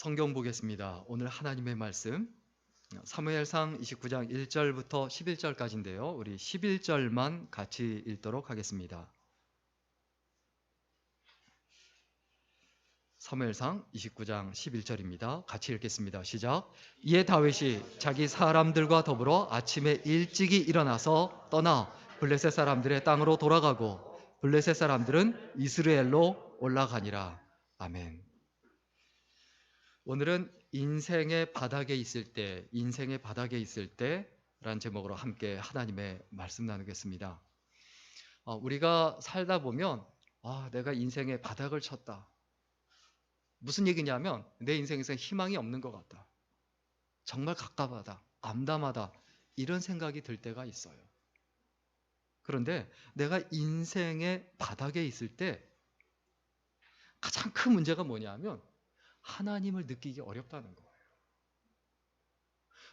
성경 보겠습니다. 오늘 하나님의 말씀 사무엘상 29장 1절부터 11절까지인데요. 우리 11절만 같이 읽도록 하겠습니다. 사무엘상 29장 11절입니다. 같이 읽겠습니다. 시작. 이에 다윗이 자기 사람들과 더불어 아침에 일찍이 일어나서 떠나 블레셋 사람들의 땅으로 돌아가고 블레셋 사람들은 이스라엘로 올라가니라. 아멘. 오늘은 인생의 바닥에 있을 때라는 제목으로 함께 하나님의 말씀 나누겠습니다. 우리가 살다 보면 내가 인생의 바닥을 쳤다. 무슨 얘기냐면 내 인생에서 희망이 없는 것 같다. 정말 갑갑하다, 암담하다 이런 생각이 들 때가 있어요. 그런데 내가 인생의 바닥에 있을 때 가장 큰 문제가 뭐냐면 하나님을 느끼기 어렵다는 거예요.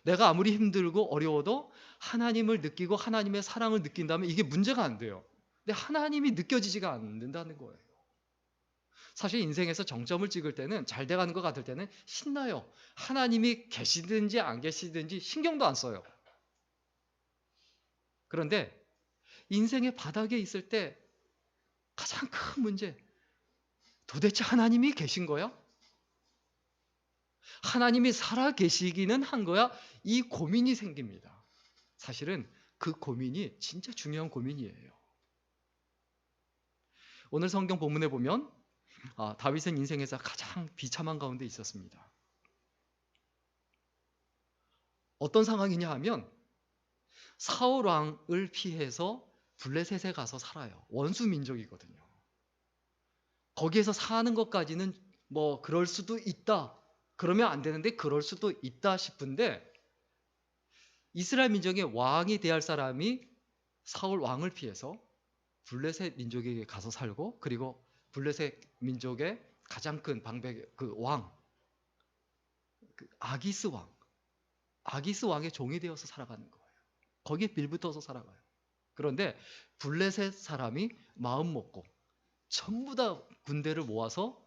내가 아무리 힘들고 어려워도 하나님을 느끼고 하나님의 사랑을 느낀다면 이게 문제가 안 돼요. 근데 하나님이 느껴지지가 않는다는 거예요. 사실 인생에서 정점을 찍을 때는 잘 돼가는 것 같을 때는 신나요. 하나님이 계시든지 안 계시든지 신경도 안 써요. 그런데 인생의 바닥에 있을 때 가장 큰 문제, 도대체 하나님이 계신 거야? 하나님이 살아 계시기는 한 거야? 이 고민이 생깁니다. 사실은 그 고민이 진짜 중요한 고민이에요. 오늘 성경 본문에 보면 다윗은 인생에서 가장 비참한 가운데 있었습니다. 어떤 상황이냐 하면 사울 왕을 피해서 블레셋에 가서 살아요. 원수 민족이거든요. 거기에서 사는 것까지는 뭐 그럴 수도 있다. 그러면 안 되는데 그럴 수도 있다 싶은데 이스라엘 민족의 왕이 되어야 할 사람이 사울 왕을 피해서 블레셋 민족에게 가서 살고 그리고 블레셋 민족의 가장 큰 방백 그 왕, 아기스 왕의 종이 되어서 살아가는 거예요. 거기에 빌붙어서 살아가요. 그런데 블레셋 사람이 마음 먹고 전부 다 군대를 모아서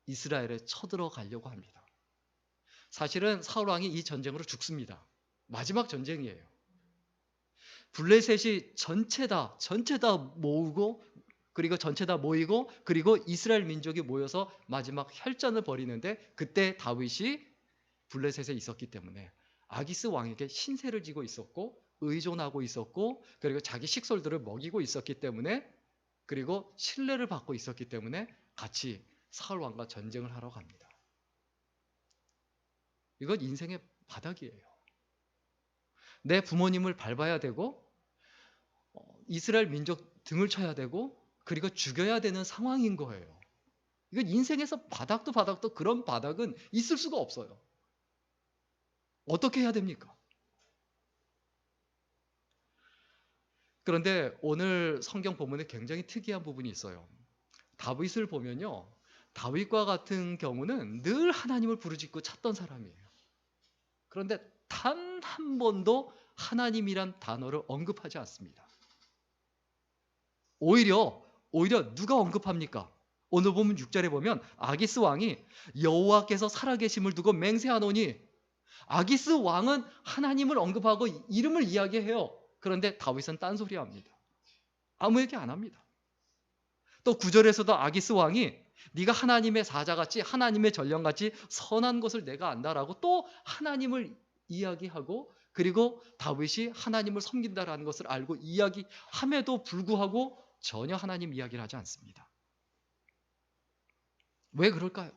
이스라엘에 쳐들어가려고 합니다. 사실은 사울 왕이 이 전쟁으로 죽습니다. 마지막 전쟁이에요. 블레셋이 전체 다 모이고 그리고 이스라엘 민족이 모여서 마지막 혈전을 벌이는데 그때 다윗이 블레셋에 있었기 때문에 아기스 왕에게 신세를 지고 있었고 의존하고 있었고 그리고 자기 식솔들을 먹이고 있었기 때문에 그리고 신뢰를 받고 있었기 때문에 같이 사울 왕과 전쟁을 하러 갑니다. 이건 인생의 바닥이에요. 내 부모님을 밟아야 되고 이스라엘 민족 등을 쳐야 되고 그리고 죽여야 되는 상황인 거예요. 이건 인생에서 바닥도 그런 바닥은 있을 수가 없어요. 어떻게 해야 됩니까? 그런데 오늘 성경 본문에 굉장히 특이한 부분이 있어요. 다윗을 보면요. 다윗과 같은 경우는 늘 하나님을 부르짖고 찾던 사람이에요. 그런데 단 한 번도 하나님이란 단어를 언급하지 않습니다. 오히려 누가 언급합니까? 오늘 보면 6절에 보면 아기스 왕이 여호와께서 살아계심을 두고 맹세하노니 아기스 왕은 하나님을 언급하고 이름을 이야기해요. 그런데 다윗은 딴소리합니다. 아무 얘기 안 합니다. 또 9절에서도 아기스 왕이 네가 하나님의 사자같이 하나님의 전령같이 선한 것을 내가 안다라고 또 하나님을 이야기하고 그리고 다윗이 하나님을 섬긴다라는 것을 알고 이야기함에도 불구하고 전혀 하나님 이야기를 하지 않습니다. 왜 그럴까요?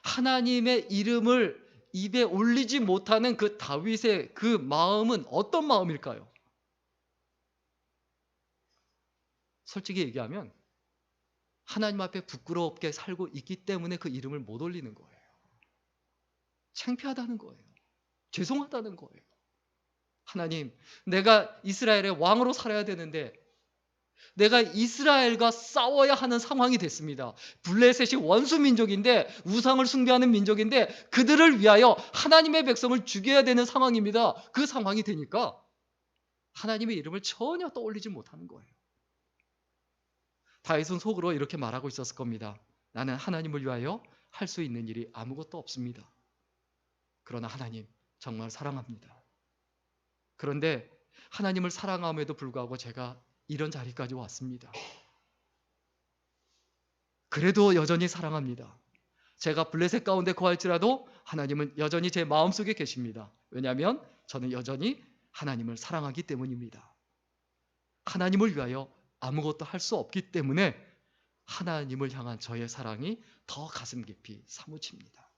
하나님의 이름을 입에 올리지 못하는 그 다윗의 그 마음은 어떤 마음일까요? 솔직히 얘기하면 하나님 앞에 부끄럽게 살고 있기 때문에 그 이름을 못 올리는 거예요. 창피하다는 거예요. 죄송하다는 거예요. 하나님, 내가 이스라엘의 왕으로 살아야 되는데 내가 이스라엘과 싸워야 하는 상황이 됐습니다. 블레셋이 원수 민족인데 우상을 숭배하는 민족인데 그들을 위하여 하나님의 백성을 죽여야 되는 상황입니다. 그 상황이 되니까 하나님의 이름을 전혀 떠올리지 못하는 거예요. 다윗은 속으로 이렇게 말하고 있었을 겁니다. 나는 하나님을 위하여 할 수 있는 일이 아무것도 없습니다. 그러나 하나님 정말 사랑합니다. 그런데 하나님을 사랑함에도 불구하고 제가 이런 자리까지 왔습니다. 그래도 여전히 사랑합니다. 제가 블레셋 가운데 거할지라도 하나님은 여전히 제 마음속에 계십니다. 왜냐하면 저는 여전히 하나님을 사랑하기 때문입니다. 하나님을 위하여 아무것도 할 수 없기 때문에 하나님을 향한 저의 사랑이 더 가슴 깊이 사무칩니다.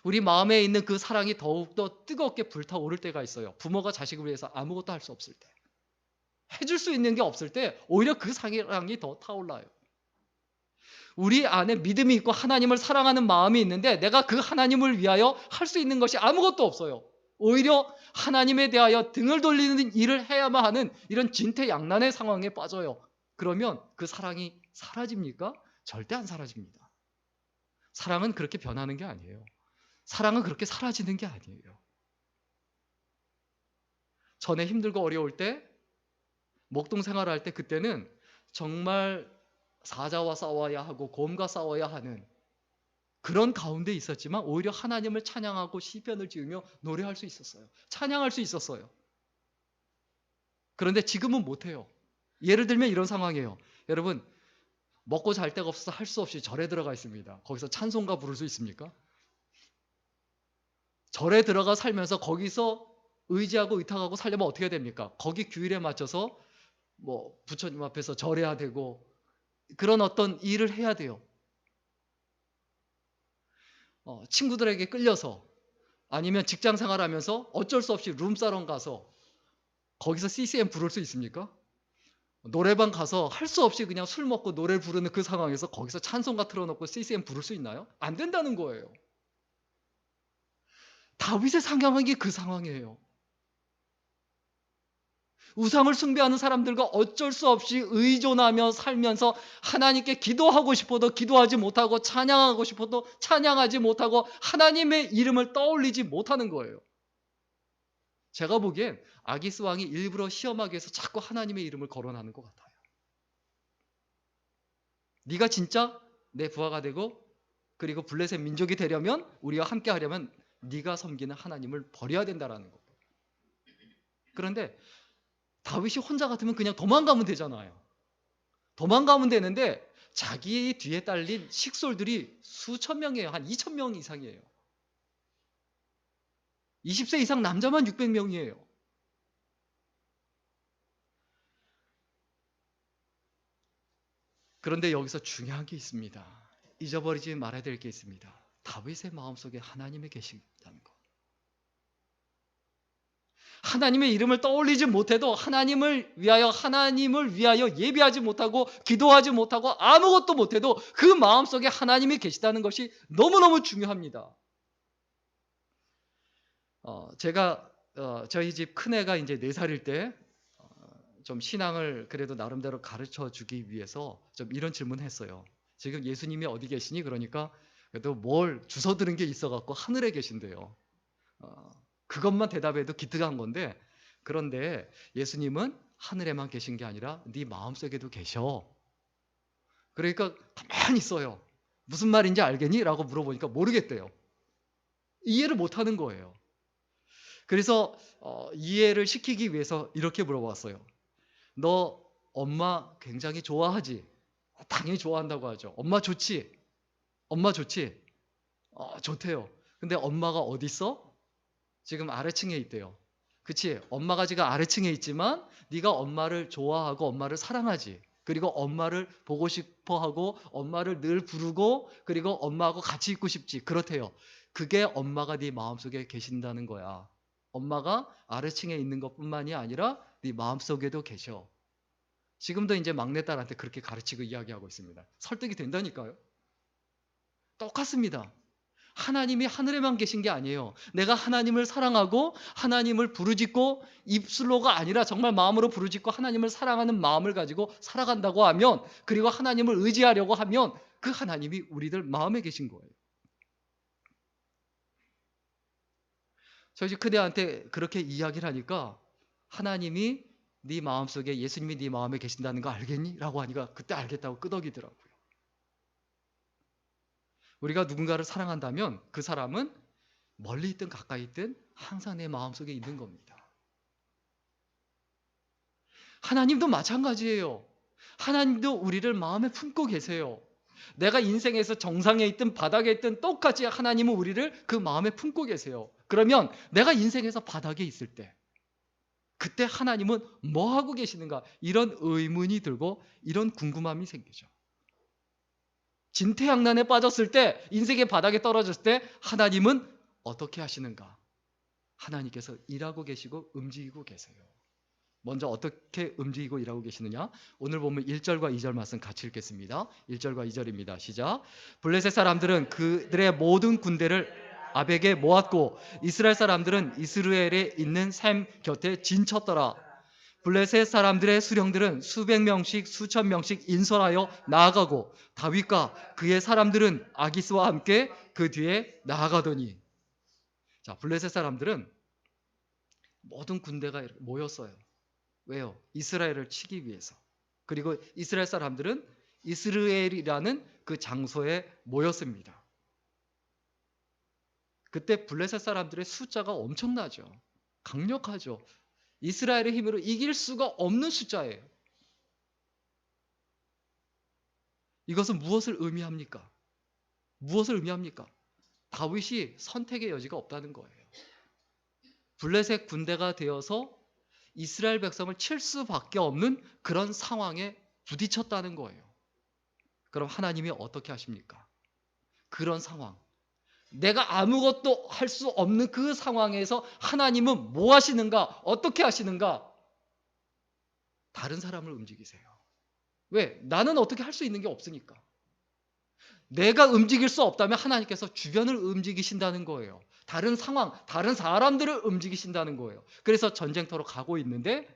우리 마음에 있는 그 사랑이 더욱더 뜨겁게 불타오를 때가 있어요. 부모가 자식을 위해서 아무것도 할 수 없을 때, 해줄 수 있는 게 없을 때 오히려 그 사랑이 더 타올라요. 우리 안에 믿음이 있고 하나님을 사랑하는 마음이 있는데 내가 그 하나님을 위하여 할 수 있는 것이 아무것도 없어요. 오히려 하나님에 대하여 등을 돌리는 일을 해야만 하는 이런 진퇴양난의 상황에 빠져요. 그러면 그 사랑이 사라집니까? 절대 안 사라집니다. 사랑은 그렇게 변하는 게 아니에요. 사랑은 그렇게 사라지는 게 아니에요. 전에 힘들고 어려울 때, 목동 생활할 때 그때는 정말 사자와 싸워야 하고 곰과 싸워야 하는 그런 가운데 있었지만 오히려 하나님을 찬양하고 시편을 지으며 노래할 수 있었어요. 찬양할 수 있었어요. 그런데 지금은 못해요. 예를 들면 이런 상황이에요. 여러분, 먹고 잘 데가 없어서 할 수 없이 절에 들어가 있습니다. 거기서 찬송가 부를 수 있습니까? 절에 들어가 살면서 거기서 의지하고 의탁하고 살려면 어떻게 됩니까? 거기 규율에 맞춰서 뭐 부처님 앞에서 절해야 되고 그런 어떤 일을 해야 돼요. 친구들에게 끌려서 아니면 직장 생활하면서 어쩔 수 없이 룸사롱 가서 거기서 CCM 부를 수 있습니까? 노래방 가서 할 수 없이 그냥 술 먹고 노래 부르는 그 상황에서 거기서 찬송가 틀어놓고 CCM 부를 수 있나요? 안 된다는 거예요. 다윗의 상황이 그 상황이에요. 우상을 숭배하는 사람들과 어쩔 수 없이 의존하며 살면서 하나님께 기도하고 싶어도 기도하지 못하고 찬양하고 싶어도 찬양하지 못하고 하나님의 이름을 떠올리지 못하는 거예요. 제가 보기엔 아기스 왕이 일부러 시험하기 위해서 자꾸 하나님의 이름을 거론하는 것 같아요. 네가 진짜 내 부하가 되고 그리고 블레셋 민족이 되려면 우리와 함께 하려면 네가 섬기는 하나님을 버려야 된다라는 거예요. 그런데 다윗이 혼자 같으면 그냥 도망가면 되잖아요. 도망가면 되는데 자기 뒤에 딸린 식솔들이 수천 명이에요. 한 2천 명 이상이에요. 20세 이상 남자만 600명이에요. 그런데 여기서 중요한 게 있습니다. 잊어버리지 말아야 될 게 있습니다. 다윗의 마음속에 하나님이 계신다는 것. 하나님의 이름을 떠올리지 못해도 하나님을 위하여 예배하지 못하고 기도하지 못하고 아무것도 못해도 그 마음속에 하나님이 계시다는 것이 너무너무 중요합니다. 제가 저희 집 큰애가 이제 4살일 때 좀 신앙을 그래도 나름대로 가르쳐 주기 위해서 좀 이런 질문을 했어요. 지금 예수님이 어디 계시니? 그러니까 그래도 뭘 주워 들은 게 있어갖고 하늘에 계신대요. 그것만 대답해도 기특한 건데, 그런데 예수님은 하늘에만 계신 게 아니라 네 마음속에도 계셔. 그러니까 가만히 있어요. 무슨 말인지 알겠니? 라고 물어보니까 모르겠대요. 이해를 못하는 거예요. 그래서 이해를 시키기 위해서 이렇게 물어봤어요. 너 엄마 굉장히 좋아하지? 당연히 좋아한다고 하죠. 엄마 좋지? 엄마 좋지? 좋대요. 근데 엄마가 어디 있어? 지금 아래층에 있대요. 그치? 엄마가 지금 아래층에 있지만 네가 엄마를 좋아하고 엄마를 사랑하지. 그리고 엄마를 보고 싶어하고 엄마를 늘 부르고 그리고 엄마하고 같이 있고 싶지. 그렇대요. 그게 엄마가 네 마음속에 계신다는 거야. 엄마가 아래층에 있는 것뿐만이 아니라 네 마음속에도 계셔. 지금도 이제 막내딸한테 그렇게 가르치고 이야기하고 있습니다. 설득이 된다니까요. 똑같습니다. 하나님이 하늘에만 계신 게 아니에요. 내가 하나님을 사랑하고 하나님을 부르짖고 입술로가 아니라 정말 마음으로 부르짖고 하나님을 사랑하는 마음을 가지고 살아간다고 하면, 그리고 하나님을 의지하려고 하면 그 하나님이 우리들 마음에 계신 거예요. 저희 집 큰애한테 그렇게 이야기를 하니까 하나님이 네 마음속에 예수님이 네 마음에 계신다는 거 알겠니? 라고 하니까 그때 알겠다고 끄덕이더라고요. 우리가 누군가를 사랑한다면 그 사람은 멀리 있든 가까이 있든 항상 내 마음속에 있는 겁니다. 하나님도 마찬가지예요. 하나님도 우리를 마음에 품고 계세요. 내가 인생에서 정상에 있든 바닥에 있든 똑같이 하나님은 우리를 그 마음에 품고 계세요. 그러면 내가 인생에서 바닥에 있을 때 그때 하나님은 뭐 하고 계시는가? 이런 의문이 들고 이런 궁금함이 생기죠. 진퇴양난에 빠졌을 때, 인생의 바닥에 떨어졌을 때 하나님은 어떻게 하시는가? 하나님께서 일하고 계시고 움직이고 계세요. 먼저 어떻게 움직이고 일하고 계시느냐? 오늘 보면 1절과 2절 말씀 같이 읽겠습니다. 1절과 2절입니다. 시작. 블레셋 사람들은 그들의 모든 군대를 아벡에 모았고 이스라엘 사람들은 이스라엘에 있는 샘 곁에 진쳤더라. 블레셋 사람들의 수령들은 수백 명씩 수천 명씩 인솔하여 나아가고 다윗과 그의 사람들은 아기스와 함께 그 뒤에 나아가더니. 자, 블레셋 사람들은 모든 군대가 모였어요. 왜요? 이스라엘을 치기 위해서. 그리고 이스라엘 사람들은 이스라엘이라는 그 장소에 모였습니다. 그때 블레셋 사람들의 숫자가 엄청나죠. 강력하죠. 이스라엘의 힘으로 이길 수가 없는 숫자예요. 이것은 무엇을 의미합니까? 무엇을 의미합니까? 다윗이 선택의 여지가 없다는 거예요. 블레셋 군대가 되어서 이스라엘 백성을 칠 수밖에 없는 그런 상황에 부딪혔다는 거예요. 그럼 하나님이 어떻게 하십니까? 그런 상황, 내가 아무것도 할 수 없는 그 상황에서 하나님은 뭐 하시는가? 어떻게 하시는가? 다른 사람을 움직이세요. 왜? 나는 어떻게 할 수 있는 게 없으니까. 내가 움직일 수 없다면 하나님께서 주변을 움직이신다는 거예요. 다른 상황, 다른 사람들을 움직이신다는 거예요. 그래서 전쟁터로 가고 있는데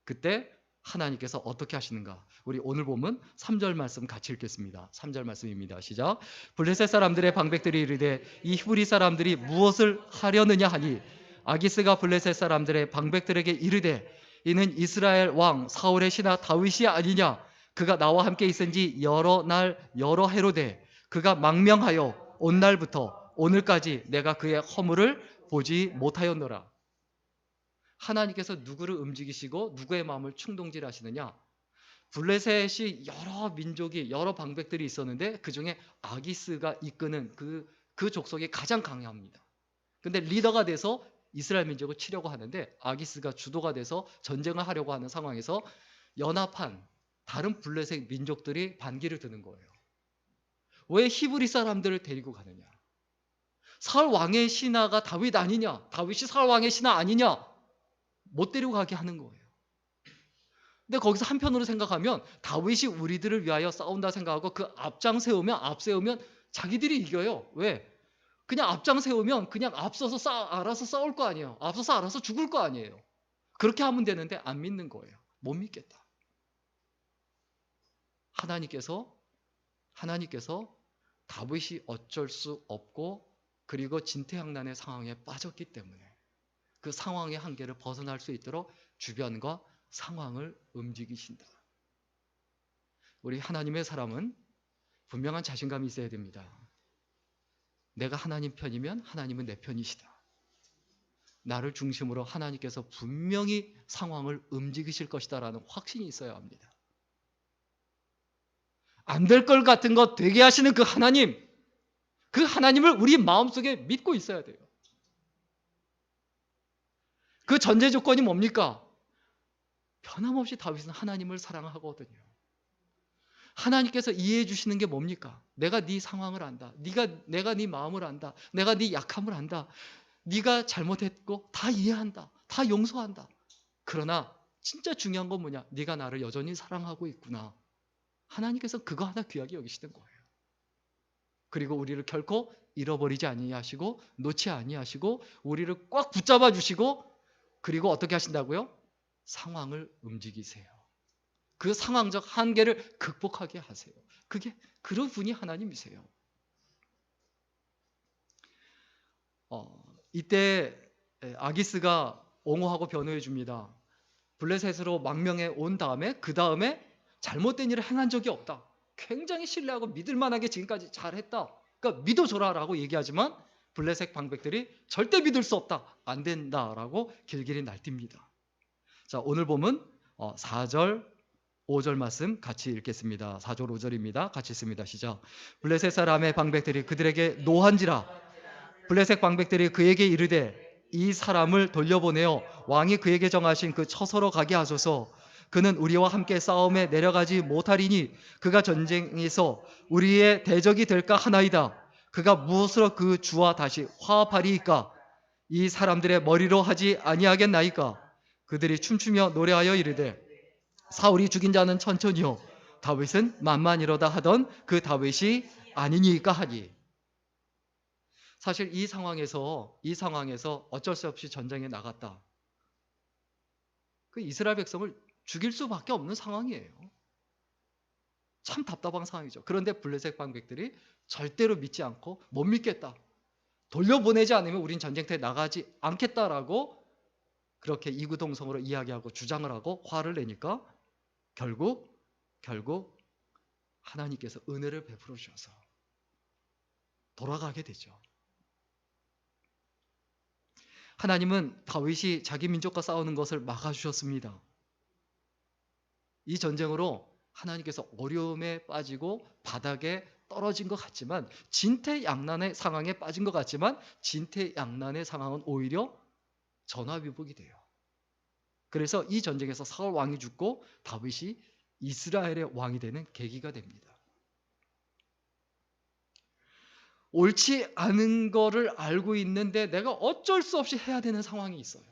그때 하나님께서 어떻게 하시는가? 우리 오늘 보면 3절 말씀 같이 읽겠습니다. 3절 말씀입니다. 시작. 블레셋 사람들의 방백들이 이르되 이 히브리 사람들이 무엇을 하려느냐 하니 아기스가 블레셋 사람들의 방백들에게 이르되 이는 이스라엘 왕 사울의 신하 다윗이 아니냐? 그가 나와 함께 있은 지 여러 날 여러 해로되 그가 망명하여 온 날부터 오늘까지 내가 그의 허물을 보지 못하였노라. 하나님께서 누구를 움직이시고 누구의 마음을 충동질하시느냐? 블레셋이 여러 민족이 여러 방백들이 있었는데 그 중에 아기스가 이끄는 그 족속이 가장 강합니다. 근데 리더가 돼서 이스라엘 민족을 치려고 하는데 아기스가 주도가 돼서 전쟁을 하려고 하는 상황에서 연합한 다른 블레셋 민족들이 반기를 드는 거예요. 왜 히브리 사람들을 데리고 가느냐? 사울 왕의 신하가 다윗 아니냐? 다윗이 사울 왕의 신하 아니냐? 못 데리고 가게 하는 거예요. 근데 거기서 한편으로 생각하면 다윗이 우리들을 위하여 싸운다 생각하고 그 앞장 세우면 자기들이 이겨요. 왜? 그냥 앞장 세우면 그냥 앞서서 알아서 싸울 거 아니에요. 앞서서 알아서 죽을 거 아니에요. 그렇게 하면 되는데 안 믿는 거예요. 못 믿겠다. 하나님께서 다윗이 어쩔 수 없고 그리고 진퇴양난의 상황에 빠졌기 때문에 그 상황의 한계를 벗어날 수 있도록 주변과 상황을 움직이신다. 우리 하나님의 사람은 분명한 자신감이 있어야 됩니다. 내가 하나님 편이면 하나님은 내 편이시다. 나를 중심으로 하나님께서 분명히 상황을 움직이실 것이다라는 확신이 있어야 합니다. 안 될 것 같은 것 되게 하시는 그 하나님을 우리 마음속에 믿고 있어야 돼요. 그 전제 조건이 뭡니까? 변함없이 다윗은 하나님을 사랑하거든요. 하나님께서 이해해 주시는 게 뭡니까? 내가 네 상황을 안다. 내가 네 마음을 안다. 내가 네 약함을 안다. 네가 잘못했고 다 이해한다. 다 용서한다. 그러나 진짜 중요한 건 뭐냐? 네가 나를 여전히 사랑하고 있구나. 하나님께서 그거 하나 귀하게 여기시는 거예요. 그리고 우리를 결코 잃어버리지 아니하시고 놓지 아니하시고 우리를 꽉 붙잡아 주시고 그리고 어떻게 하신다고요? 상황을 움직이세요. 그 상황적 한계를 극복하게 하세요. 그런 분이 하나님이세요. 이때 아기스가 옹호하고 변호해 줍니다. 블레셋으로 망명해 온 다음에 그 다음에 잘못된 일을 행한 적이 없다. 굉장히 신뢰하고 믿을 만하게 지금까지 잘했다. 그러니까 믿어줘라라고 얘기하지만 블레셋 방백들이 절대 믿을 수 없다, 안 된다라고 길길이 날뜁니다. 자, 오늘 보면 4절 5절 말씀 같이 읽겠습니다. 4절 5절입니다. 같이 읽습니다. 시작. 블레셋 사람의 방백들이 그들에게 노한지라. 블레셋 방백들이 그에게 이르되 이 사람을 돌려보내어 왕이 그에게 정하신 그 처소로 가게 하소서. 그는 우리와 함께 싸움에 내려가지 못하리니 그가 전쟁에서 우리의 대적이 될까 하나이다. 그가 무엇으로 그 주와 다시 화합하리이까? 이 사람들의 머리로 하지 아니하겠나이까? 그들이 춤추며 노래하여 이르되 사울이 죽인 자는 천천히요 다윗은 만만이로다 하던 그 다윗이 아니니까 하니. 사실 이 상황에서 어쩔 수 없이 전쟁에 나갔다. 그 이스라엘 백성을 죽일 수밖에 없는 상황이에요. 참 답답한 상황이죠. 그런데 블레셋 방백들이 절대로 믿지 않고 못 믿겠다. 돌려보내지 않으면 우린 전쟁터에 나가지 않겠다라고 그렇게 이구동성으로 이야기하고 주장을 하고 화를 내니까 결국 하나님께서 은혜를 베풀어 주셔서 돌아가게 되죠. 하나님은 다윗이 자기 민족과 싸우는 것을 막아주셨습니다. 이 전쟁으로 하나님께서 어려움에 빠지고 바닥에 떨어진 것 같지만, 진퇴양난의 상황에 빠진 것 같지만 진퇴양난의 상황은 오히려 전화위복이 돼요. 그래서 이 전쟁에서 사울 왕이 죽고 다윗이 이스라엘의 왕이 되는 계기가 됩니다. 옳지 않은 거를 알고 있는데 내가 어쩔 수 없이 해야 되는 상황이 있어요.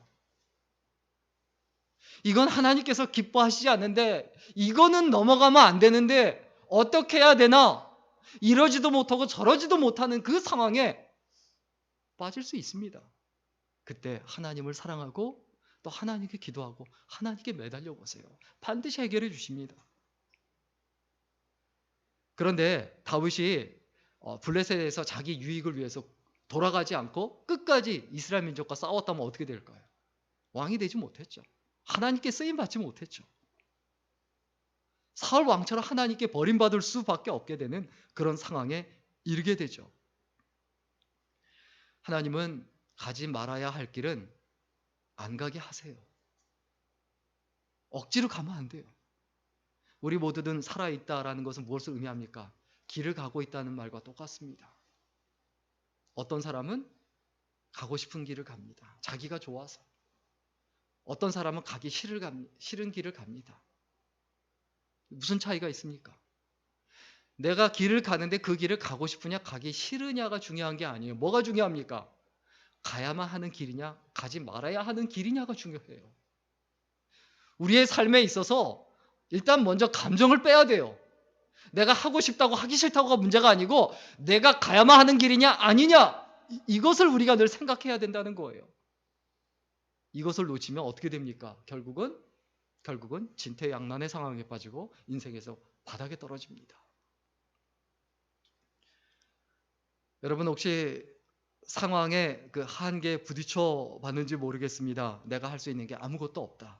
이건 하나님께서 기뻐하시지 않는데, 이거는 넘어가면 안 되는데 어떻게 해야 되나? 이러지도 못하고 저러지도 못하는 그 상황에 빠질 수 있습니다. 그때 하나님을 사랑하고 또 하나님께 기도하고 하나님께 매달려 보세요. 반드시 해결해 주십니다. 그런데 다윗이 블레셋에서 자기 유익을 위해서 돌아가지 않고 끝까지 이스라엘 민족과 싸웠다면 어떻게 될까요? 왕이 되지 못했죠. 하나님께 쓰임 받지 못했죠. 사울 왕처럼 하나님께 버림받을 수밖에 없게 되는 그런 상황에 이르게 되죠. 하나님은 가지 말아야 할 길은 안 가게 하세요. 억지로 가면 안 돼요. 우리 모두는 살아있다라는 것은 무엇을 의미합니까? 길을 가고 있다는 말과 똑같습니다. 어떤 사람은 가고 싶은 길을 갑니다. 자기가 좋아서. 어떤 사람은 가기 싫은 길을 갑니다. 무슨 차이가 있습니까? 내가 길을 가는데 그 길을 가고 싶으냐 가기 싫으냐가 중요한 게 아니에요. 뭐가 중요합니까? 가야만 하는 길이냐 가지 말아야 하는 길이냐가 중요해요. 우리의 삶에 있어서 일단 먼저 감정을 빼야 돼요. 내가 하고 싶다고 하기 싫다고가 문제가 아니고 내가 가야만 하는 길이냐 아니냐, 이것을 우리가 늘 생각해야 된다는 거예요. 이것을 놓치면 어떻게 됩니까? 결국은 진퇴양난의 상황에 빠지고 인생에서 바닥에 떨어집니다. 여러분 혹시 상황에 그 한계에 부딪혀 봤는지 모르겠습니다. 내가 할 수 있는 게 아무것도 없다.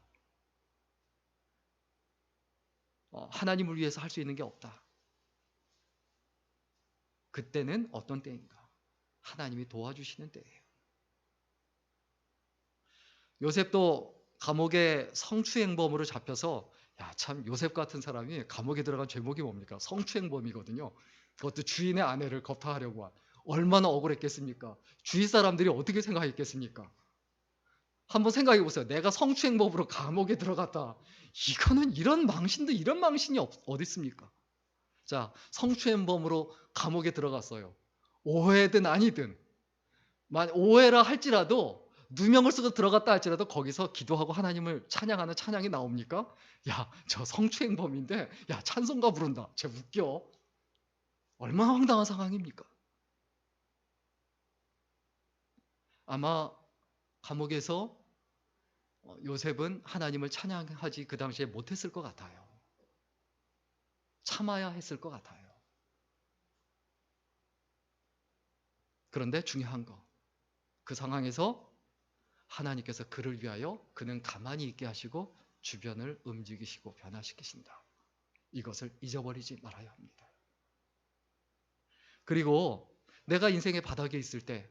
하나님을 위해서 할 수 있는 게 없다. 그때는 어떤 때인가? 하나님이 도와주시는 때예요. 요셉도 감옥에 성추행범으로 잡혀서, 참 요셉 같은 사람이 감옥에 들어간 죄목이 뭡니까? 성추행범이거든요. 그것도 주인의 아내를 겁탈하려고 한. 얼마나 억울했겠습니까? 주위 사람들이 어떻게 생각했겠습니까? 한번 생각해 보세요. 내가 성추행범으로 감옥에 들어갔다. 이거는 이런 망신이 어디 있습니까? 자, 성추행범으로 감옥에 들어갔어요. 오해든 아니든, 오해라 할지라도 누명을 쓰고 들어갔다 할지라도 거기서 기도하고 하나님을 찬양하는 찬양이 나옵니까? 저 성추행범인데 찬송가 부른다. 쟤 웃겨. 얼마나 황당한 상황입니까? 아마 감옥에서 요셉은 하나님을 찬양하지 그 당시에 못했을 것 같아요. 참아야 했을 것 같아요. 그런데 중요한 거, 그 상황에서 하나님께서 그를 위하여 그는 가만히 있게 하시고 주변을 움직이시고 변화시키신다. 이것을 잊어버리지 말아야 합니다. 그리고 내가 인생의 바닥에 있을 때,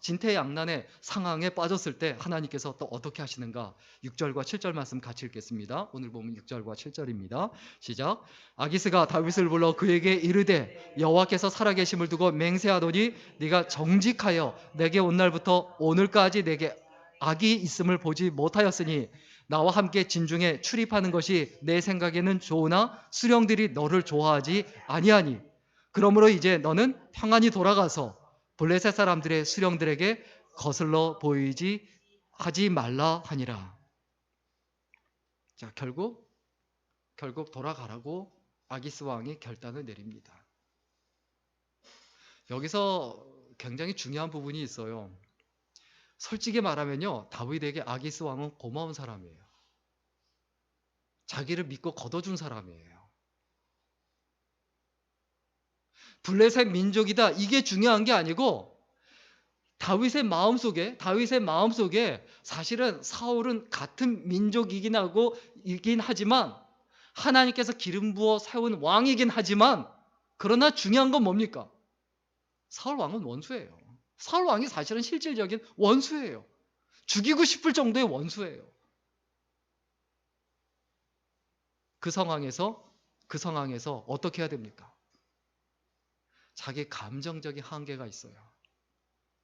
진퇴양난의 상황에 빠졌을 때 하나님께서 또 어떻게 하시는가? 6절과 7절 말씀 같이 읽겠습니다. 오늘 보면 6절과 7절입니다. 시작. 아기스가 다윗을 불러 그에게 이르되 여호와께서 살아계심을 두고 맹세하더니 네가 정직하여 내게 온 날부터 오늘까지 내게 악이 있음을 보지 못하였으니 나와 함께 진중에 출입하는 것이 내 생각에는 좋으나 수령들이 너를 좋아하지 아니하니 그러므로 이제 너는 평안히 돌아가서 블레셋 사람들의 수령들에게 거슬러 보이지 하지 말라 하니라. 자, 결국 돌아가라고 아기스 왕이 결단을 내립니다. 여기서 굉장히 중요한 부분이 있어요. 솔직히 말하면요, 다윗에게 아기스 왕은 고마운 사람이에요. 자기를 믿고 걷어준 사람이에요. 블레셋 민족이다, 이게 중요한 게 아니고 다윗의 마음속에 사실은 사울은 같은 민족이긴 하지만 하나님께서 기름 부어 세운 왕이긴 하지만 그러나 중요한 건 뭡니까? 사울 왕은 원수예요. 사울 왕이 사실은 실질적인 원수예요. 죽이고 싶을 정도의 원수예요. 그 상황에서 어떻게 해야 됩니까? 자기 감정적인 한계가 있어요.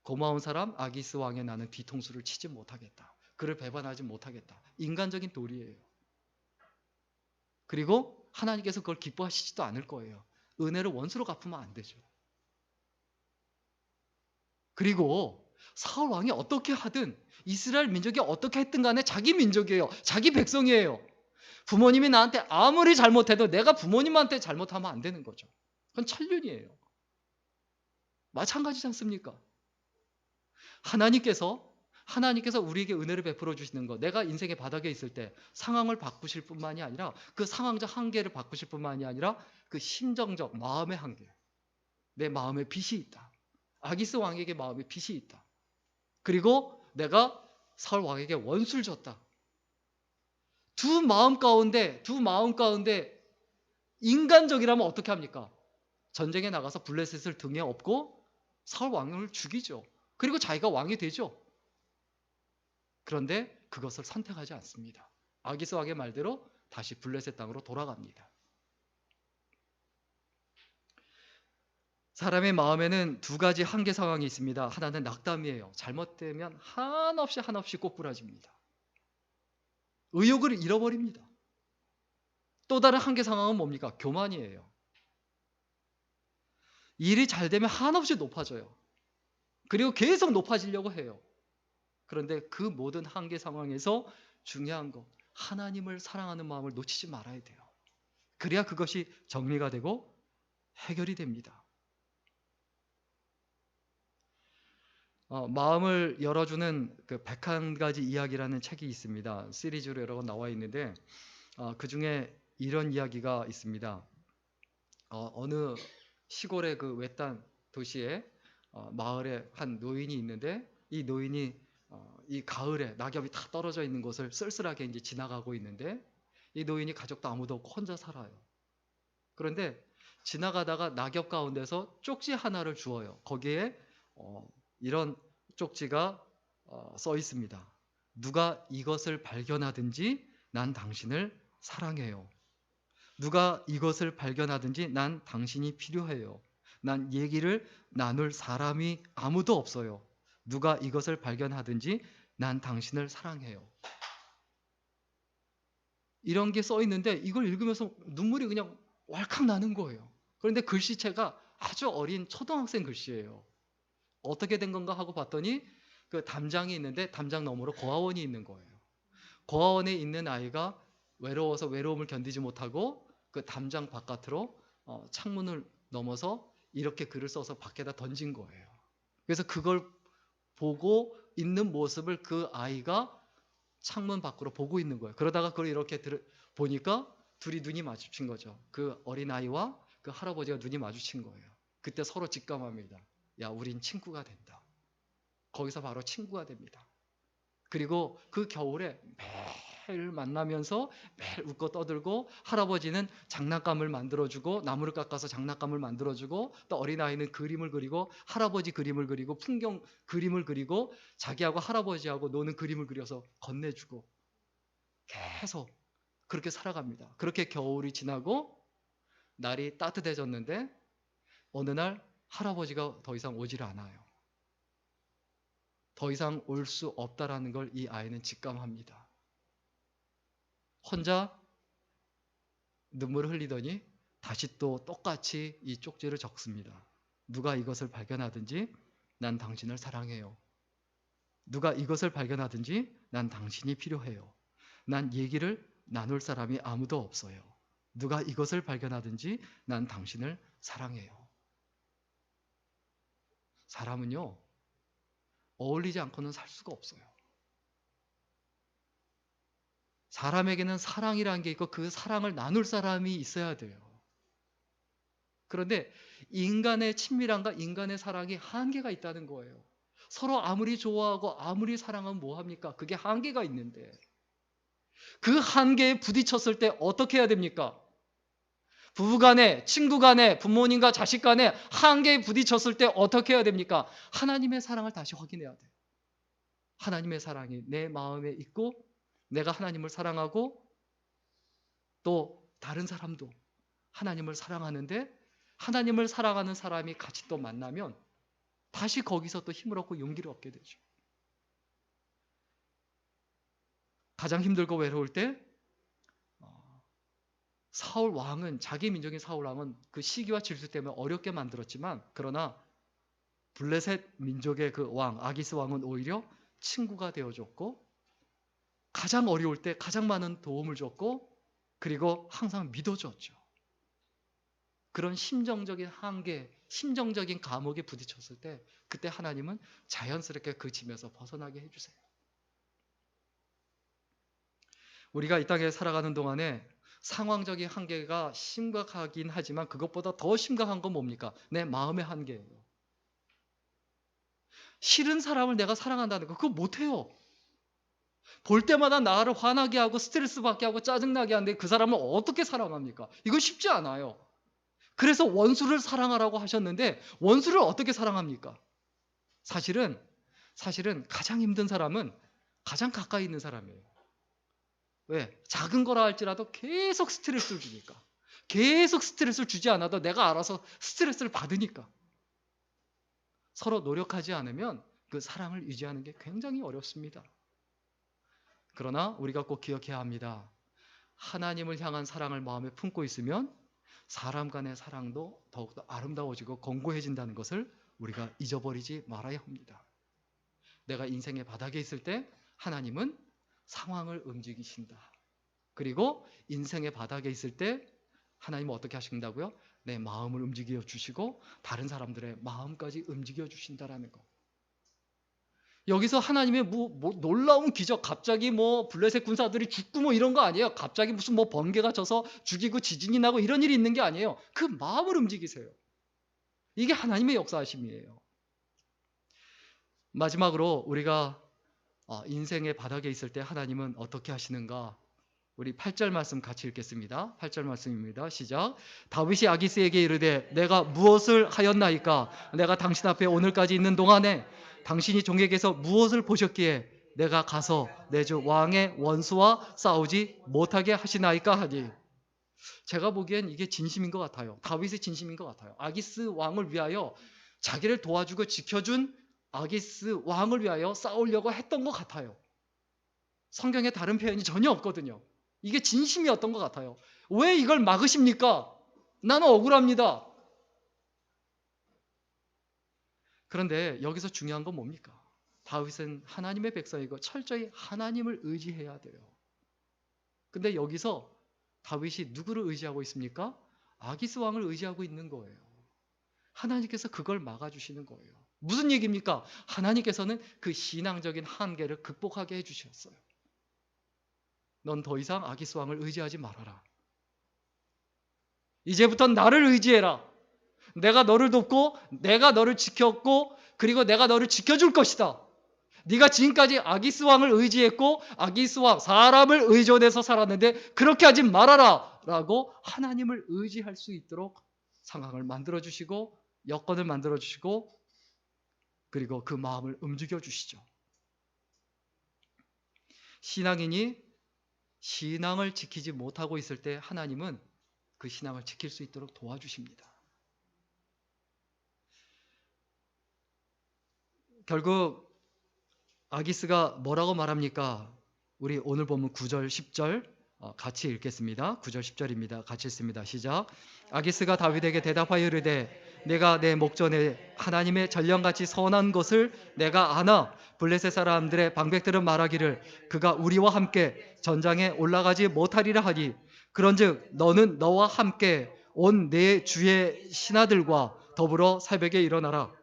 고마운 사람 아기스 왕에 나는 뒤통수를 치지 못하겠다. 그를 배반하지 못하겠다. 인간적인 도리예요. 그리고 하나님께서 그걸 기뻐하시지도 않을 거예요. 은혜를 원수로 갚으면 안 되죠. 그리고 사울 왕이 어떻게 하든 이스라엘 민족이 어떻게 했든 간에 자기 민족이에요. 자기 백성이에요. 부모님이 나한테 아무리 잘못해도 내가 부모님한테 잘못하면 안 되는 거죠. 그건 천륜이에요. 마찬가지지 않습니까? 하나님께서 우리에게 은혜를 베풀어 주시는 것, 내가 인생의 바닥에 있을 때 상황을 바꾸실 뿐만이 아니라 그 상황적 한계를 바꾸실 뿐만이 아니라 그 심정적 마음의 한계, 내 마음에 빚이 있다. 아기스 왕에게 마음에 빚이 있다. 그리고 내가 사울 왕에게 원수를 졌다. 두 마음 가운데 인간적이라면 어떻게 합니까? 전쟁에 나가서 블레셋을 등에 업고 사울 왕을 죽이죠. 그리고 자기가 왕이 되죠. 그런데 그것을 선택하지 않습니다. 아기스 왕의 말대로 다시 블레셋 땅으로 돌아갑니다. 사람의 마음에는 두 가지 한계 상황이 있습니다. 하나는 낙담이에요. 잘못되면 한없이 꼬꾸라집니다. 의욕을 잃어버립니다. 또 다른 한계 상황은 뭡니까? 교만이에요. 일이 잘 되면 한없이 높아져요. 그리고 계속 높아지려고 해요. 그런데 그 모든 한계 상황에서 중요한 거, 하나님을 사랑하는 마음을 놓치지 말아야 돼요. 그래야 그것이 정리가 되고 해결이 됩니다. 마음을 열어주는 그 101가지 이야기라는 책이 있습니다. 시리즈로 여러 번 나와 있는데 그 중에 이런 이야기가 있습니다. 어느 시골의 그 외딴 도시에 마을에 한 노인이 있는데 이 노인이 이 가을에 낙엽이 다 떨어져 있는 곳을 쓸쓸하게 이제 지나가고 있는데 이 노인이 가족도 아무도 없고 혼자 살아요. 그런데 지나가다가 낙엽 가운데서 쪽지 하나를 주어요. 거기에 이런 쪽지가 써 있습니다. 누가 이것을 발견하든지 난 당신을 사랑해요. 누가 이것을 발견하든지 난 당신이 필요해요. 난 얘기를 나눌 사람이 아무도 없어요. 누가 이것을 발견하든지 난 당신을 사랑해요. 이런 게 써 있는데 이걸 읽으면서 눈물이 그냥 왈칵 나는 거예요. 그런데 글씨체가 아주 어린 초등학생 글씨예요. 어떻게 된 건가 하고 봤더니 그 담장이 있는데 담장 너머로 고아원이 있는 거예요. 고아원에 있는 아이가 외로워서 외로움을 견디지 못하고 그 담장 바깥으로 창문을 넘어서 이렇게 글을 써서 밖에다 던진 거예요. 그래서 그걸 보고 있는 모습을 그 아이가 창문 밖으로 보고 있는 거예요. 그러다가 그걸 이렇게 보니까 둘이 눈이 마주친 거죠. 그 어린아이와 그 할아버지가 눈이 마주친 거예요. 그때 서로 직감합니다. 야, 우린 친구가 된다. 거기서 바로 친구가 됩니다. 그리고 그 겨울에 매일 만나면서 매일 웃고 떠들고, 할아버지는 장난감을 만들어주고 나무를 깎아서 장난감을 만들어주고, 또 어린아이는 그림을 그리고 할아버지 그림을 그리고 풍경 그림을 그리고 자기하고 할아버지하고 노는 그림을 그려서 건네주고, 계속 그렇게 살아갑니다. 그렇게 겨울이 지나고 날이 따뜻해졌는데 어느 날 할아버지가 더 이상 오지를 않아요. 더 이상 올 수 없다라는 걸 이 아이는 직감합니다. 혼자 눈물을 흘리더니 다시 또 똑같이 이 쪽지를 적습니다. 누가 이것을 발견하든지 난 당신을 사랑해요. 누가 이것을 발견하든지 난 당신이 필요해요. 난 얘기를 나눌 사람이 아무도 없어요. 누가 이것을 발견하든지 난 당신을 사랑해요. 사람은요, 어울리지 않고는 살 수가 없어요. 사람에게는 사랑이라는 게 있고 그 사랑을 나눌 사람이 있어야 돼요. 그런데 인간의 친밀함과 인간의 사랑이 한계가 있다는 거예요. 서로 아무리 좋아하고 아무리 사랑하면 뭐합니까? 그게 한계가 있는데 그 한계에 부딪혔을 때 어떻게 해야 됩니까? 부부간에, 친구간에, 부모님과 자식간에 한계에 부딪혔을 때 어떻게 해야 됩니까? 하나님의 사랑을 다시 확인해야 돼요. 하나님의 사랑이 내 마음에 있고 내가 하나님을 사랑하고 또 다른 사람도 하나님을 사랑하는데, 하나님을 사랑하는 사람이 같이 또 만나면 다시 거기서 또 힘을 얻고 용기를 얻게 되죠. 가장 힘들고 외로울 때 사울 왕은, 자기 민족인 사울 왕은 그 시기와 질투 때문에 어렵게 만들었지만, 그러나 블레셋 민족의 그 왕 아기스 왕은 오히려 친구가 되어줬고, 가장 어려울 때 가장 많은 도움을 줬고, 그리고 항상 믿어줬죠. 그런 심정적인 한계, 심정적인 감옥에 부딪혔을 때 그때 하나님은 자연스럽게 그 짐에서 벗어나게 해주세요. 우리가 이 땅에 살아가는 동안에 상황적인 한계가 심각하긴 하지만 그것보다 더 심각한 건 뭡니까? 내 마음의 한계예요. 싫은 사람을 내가 사랑한다는 거, 그거 못해요. 볼 때마다 나를 화나게 하고 스트레스 받게 하고 짜증나게 하는데 그 사람을 어떻게 사랑합니까? 이거 쉽지 않아요. 그래서 원수를 사랑하라고 하셨는데 원수를 어떻게 사랑합니까? 사실은 가장 힘든 사람은 가장 가까이 있는 사람이에요. 왜? 작은 거라 할지라도 계속 스트레스를 주니까. 계속 스트레스를 주지 않아도 내가 알아서 스트레스를 받으니까. 서로 노력하지 않으면 그 사랑을 유지하는 게 굉장히 어렵습니다. 그러나 우리가 꼭 기억해야 합니다. 하나님을 향한 사랑을 마음에 품고 있으면 사람 간의 사랑도 더욱더 아름다워지고 견고해진다는 것을 우리가 잊어버리지 말아야 합니다. 내가 인생의 바닥에 있을 때 하나님은 상황을 움직이신다. 그리고 인생의 바닥에 있을 때 하나님은 어떻게 하신다고요? 내 마음을 움직여 주시고 다른 사람들의 마음까지 움직여 주신다라는 거. 여기서 하나님의 놀라운 기적, 갑자기 블레셋 군사들이 죽고 이런 거 아니에요. 갑자기 무슨 번개가 쳐서 죽이고 지진이 나고 이런 일이 있는 게 아니에요. 그 마음을 움직이세요. 이게 하나님의 역사하심이에요. 마지막으로 우리가 인생의 바닥에 있을 때 하나님은 어떻게 하시는가? 우리 8절 말씀 같이 읽겠습니다. 8절 말씀입니다. 시작. 다윗이 아기스에게 이르되 내가 무엇을 하였나이까? 내가 당신 앞에 오늘까지 있는 동안에 당신이 종에게서 무엇을 보셨기에 내가 가서 내 주 왕의 원수와 싸우지 못하게 하시나이까 하니. 제가 보기엔 이게 진심인 것 같아요. 다윗의 진심인 것 같아요. 아기스 왕을 위하여, 자기를 도와주고 지켜준 아기스 왕을 위하여 싸우려고 했던 것 같아요. 성경에 다른 표현이 전혀 없거든요. 이게 진심이었던 것 같아요. 왜 이걸 막으십니까? 나는 억울합니다. 그런데 여기서 중요한 건 뭡니까? 다윗은 하나님의 백성이고 철저히 하나님을 의지해야 돼요. 근데 여기서 다윗이 누구를 의지하고 있습니까? 아기스 왕을 의지하고 있는 거예요. 하나님께서 그걸 막아주시는 거예요. 무슨 얘기입니까? 하나님께서는 그 신앙적인 한계를 극복하게 해주셨어요. 넌 더 이상 아기스 왕을 의지하지 말아라. 이제부터 나를 의지해라. 내가 너를 돕고 내가 너를 지켰고 그리고 내가 너를 지켜줄 것이다. 네가 지금까지 아기스 왕을 의지했고 아기스 왕 사람을 의존해서 살았는데 그렇게 하지 말아라 라고 하나님을 의지할 수 있도록 상황을 만들어 주시고 여건을 만들어 주시고 그리고 그 마음을 움직여 주시죠. 신앙인이 신앙을 지키지 못하고 있을 때 하나님은 그 신앙을 지킬 수 있도록 도와주십니다. 결국 아기스가 뭐라고 말합니까? 우리 오늘 보면 9절 10절 같이 읽겠습니다. 9절 10절입니다. 같이 읽습니다. 시작. 아기스가 다윗에게 대답하여 이르되 내가 내 목전에 하나님의 전령같이 선한 것을 내가 아나 블레셋 사람들의 방백들은 말하기를 그가 우리와 함께 전장에 올라가지 못하리라 하니 그런즉 너는 너와 함께 온 내 주의 신하들과 더불어 새벽에 일어나라.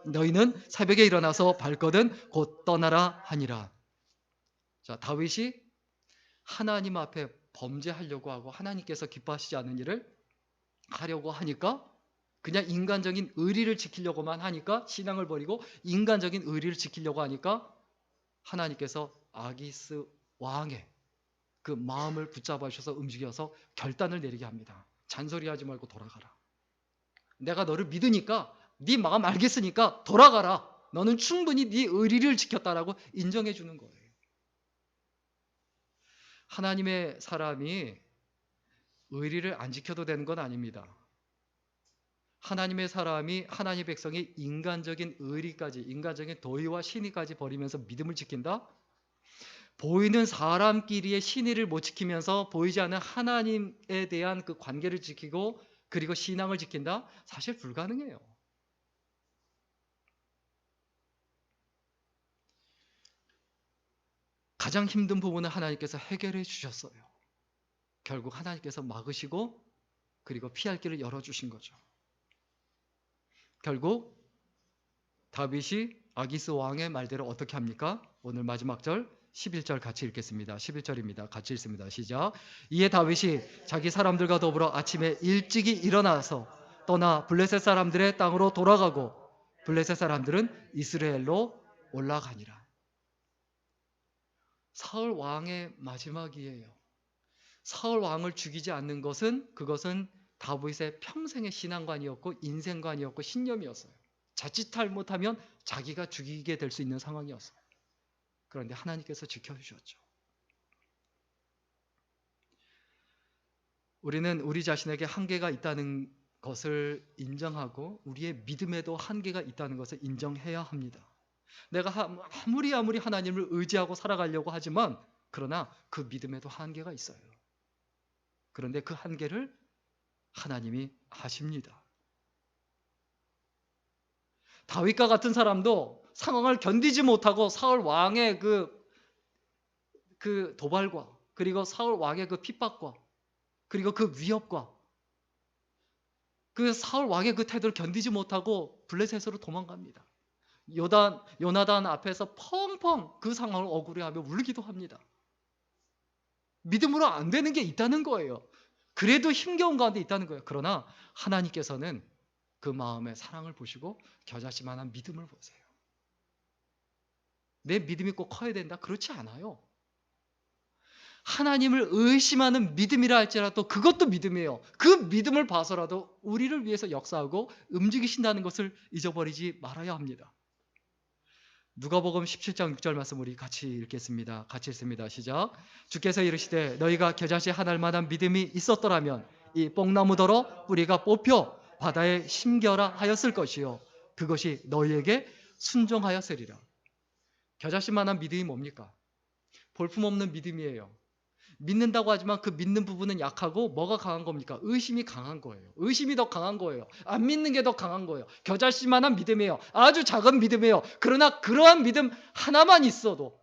너희는 새벽에 일어나서 발거든 곧 떠나라 하니라. 자, 다윗이 하나님 앞에 범죄하려고 하고 하나님께서 기뻐하시지 않는 일을 하려고 하니까 그냥 인간적인 의리를 지키려고만 하니까 신앙을 버리고 인간적인 의리를 지키려고 하니까 하나님께서 아기스 왕의 그 마음을 붙잡아 주셔서 움직여서 결단을 내리게 합니다. 잔소리하지 말고 돌아가라. 내가 너를 믿으니까 네 마음 알겠으니까 돌아가라. 너는 충분히 네 의리를 지켰다라고 인정해 주는 거예요. 하나님의 사람이 의리를 안 지켜도 되는 건 아닙니다. 하나님의 사람이 하나님의 백성이 인간적인 의리까지 인간적인 도의와 신의까지 버리면서 믿음을 지킨다? 보이는 사람끼리의 신의를 못 지키면서 보이지 않는 하나님에 대한 그 관계를 지키고 그리고 신앙을 지킨다? 사실 불가능해요. 가장 힘든 부분을 하나님께서 해결해 주셨어요. 결국 하나님께서 막으시고 그리고 피할 길을 열어주신 거죠. 결국 다윗이 아기스 왕의 말대로 어떻게 합니까? 오늘 마지막 절 11절 같이 읽겠습니다. 11절입니다. 같이 읽습니다. 시작. 이에 다윗이 자기 사람들과 더불어 아침에 일찍이 일어나서 떠나 블레셋 사람들의 땅으로 돌아가고 블레셋 사람들은 이스라엘로 올라가니라. 사울 왕의 마지막이에요. 사울 왕을 죽이지 않는 것은 그것은 다윗의 평생의 신앙관이었고 인생관이었고 신념이었어요. 자칫 잘못하면 자기가 죽이게 될 수 있는 상황이었어요. 그런데 하나님께서 지켜주셨죠. 우리는 우리 자신에게 한계가 있다는 것을 인정하고 우리의 믿음에도 한계가 있다는 것을 인정해야 합니다. 내가 아무리 하나님을 의지하고 살아가려고 하지만 그러나 그 믿음에도 한계가 있어요. 그런데 그 한계를 하나님이 아십니다. 다윗과 같은 사람도 상황을 견디지 못하고 사울 왕의 그 도발과 그리고 사울 왕의 그 핍박과 그리고 그 위협과 그 사울 왕의 그 태도를 견디지 못하고 블레셋으로 도망갑니다. 요나단 앞에서 펑펑 그 상황을 억울해하며 울기도 합니다. 믿음으로 안 되는 게 있다는 거예요. 그래도 힘겨운 가운데 있다는 거예요. 그러나 하나님께서는 그 마음의 사랑을 보시고 겨자씨만한 믿음을 보세요. 내 믿음이 꼭 커야 된다? 그렇지 않아요. 하나님을 의심하는 믿음이라 할지라도 그것도 믿음이에요. 그 믿음을 봐서라도 우리를 위해서 역사하고 움직이신다는 것을 잊어버리지 말아야 합니다. 누가복음 17장 6절 말씀 우리 같이 읽겠습니다. 같이 읽습니다. 시작. 주께서 이르시되 너희가 겨자씨 한 알만한 믿음이 있었더라면 이 뽕나무더러 뿌리가 뽑혀 바다에 심겨라 하였을 것이요 그것이 너희에게 순종하였으리라. 겨자씨만한 믿음이 뭡니까? 볼품없는 믿음이에요. 믿는다고 하지만 그 믿는 부분은 약하고 뭐가 강한 겁니까? 의심이 강한 거예요. 의심이 더 강한 거예요. 안 믿는 게 더 강한 거예요. 겨자씨만한 믿음이에요. 아주 작은 믿음이에요. 그러나 그러한 믿음 하나만 있어도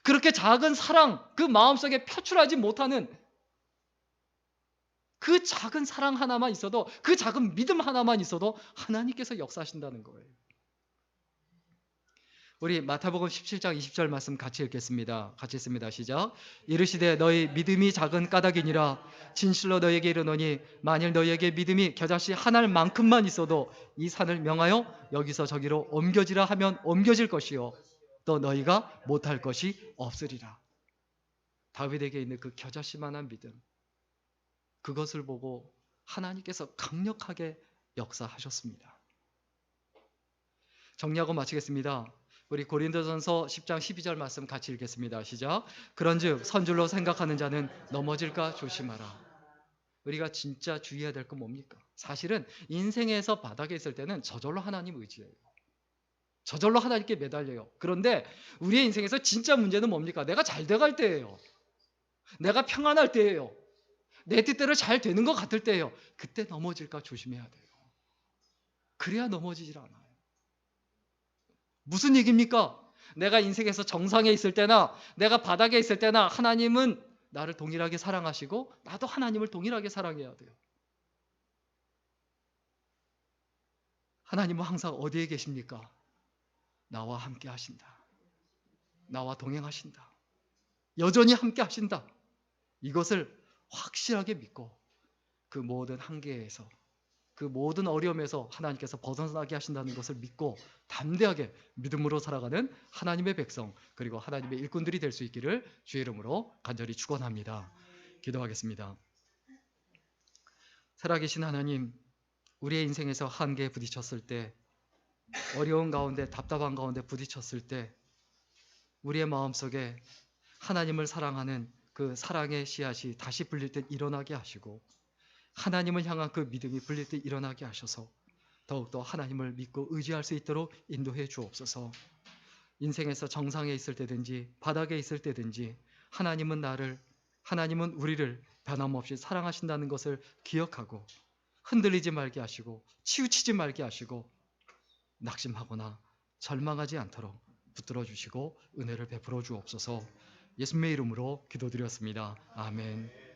그렇게 작은 사랑 그 마음속에 표출하지 못하는 그 작은 사랑 하나만 있어도 그 작은 믿음 하나만 있어도 하나님께서 역사하신다는 거예요. 우리 마태복음 17장 20절 말씀 같이 읽겠습니다. 같이 읽습니다. 시작. 이르시되 너희 믿음이 작은 까닭이니라. 진실로 너희에게 이르노니 만일 너희에게 믿음이 겨자씨 한 알만큼만 있어도 이 산을 명하여 여기서 저기로 옮겨지라 하면 옮겨질 것이요 또 너희가 못할 것이 없으리라. 다윗에게 있는 그 겨자씨만한 믿음, 그것을 보고 하나님께서 강력하게 역사하셨습니다. 정리하고 마치겠습니다. 우리 고린도전서 10장 12절 말씀 같이 읽겠습니다. 시작. 그런즉 선줄로 생각하는 자는 넘어질까 조심하라. 우리가 진짜 주의해야 될 건 뭡니까? 사실은 인생에서 바닥에 있을 때는 저절로 하나님 의지해요. 저절로 하나님께 매달려요. 그런데 우리의 인생에서 진짜 문제는 뭡니까? 내가 잘 돼갈 때예요. 내가 평안할 때예요. 내 뜻대로 잘 되는 것 같을 때예요. 그때 넘어질까 조심해야 돼요. 그래야 넘어지질 않아요. 무슨 얘기입니까? 내가 인생에서 정상에 있을 때나 내가 바닥에 있을 때나 하나님은 나를 동일하게 사랑하시고 나도 하나님을 동일하게 사랑해야 돼요. 하나님은 항상 어디에 계십니까? 나와 함께 하신다. 나와 동행하신다. 여전히 함께 하신다. 이것을 확실하게 믿고 그 모든 한계에서 그 모든 어려움에서 하나님께서 벗어나게 하신다는 것을 믿고 담대하게 믿음으로 살아가는 하나님의 백성 그리고 하나님의 일꾼들이 될 수 있기를 주의 이름으로 간절히 축원합니다. 기도하겠습니다. 살아계신 하나님, 우리의 인생에서 한계에 부딪혔을 때, 어려운 가운데 답답한 가운데 부딪혔을 때 우리의 마음속에 하나님을 사랑하는 그 사랑의 씨앗이 다시 불릴 때 일어나게 하시고 하나님을 향한 그 믿음이 불릴 때 일어나게 하셔서 더욱더 하나님을 믿고 의지할 수 있도록 인도해 주옵소서. 인생에서 정상에 있을 때든지 바닥에 있을 때든지 하나님은 우리를 변함없이 사랑하신다는 것을 기억하고 흔들리지 말게 하시고 치우치지 말게 하시고 낙심하거나 절망하지 않도록 붙들어 주시고 은혜를 베풀어 주옵소서. 예수님의 이름으로 기도드렸습니다. 아멘.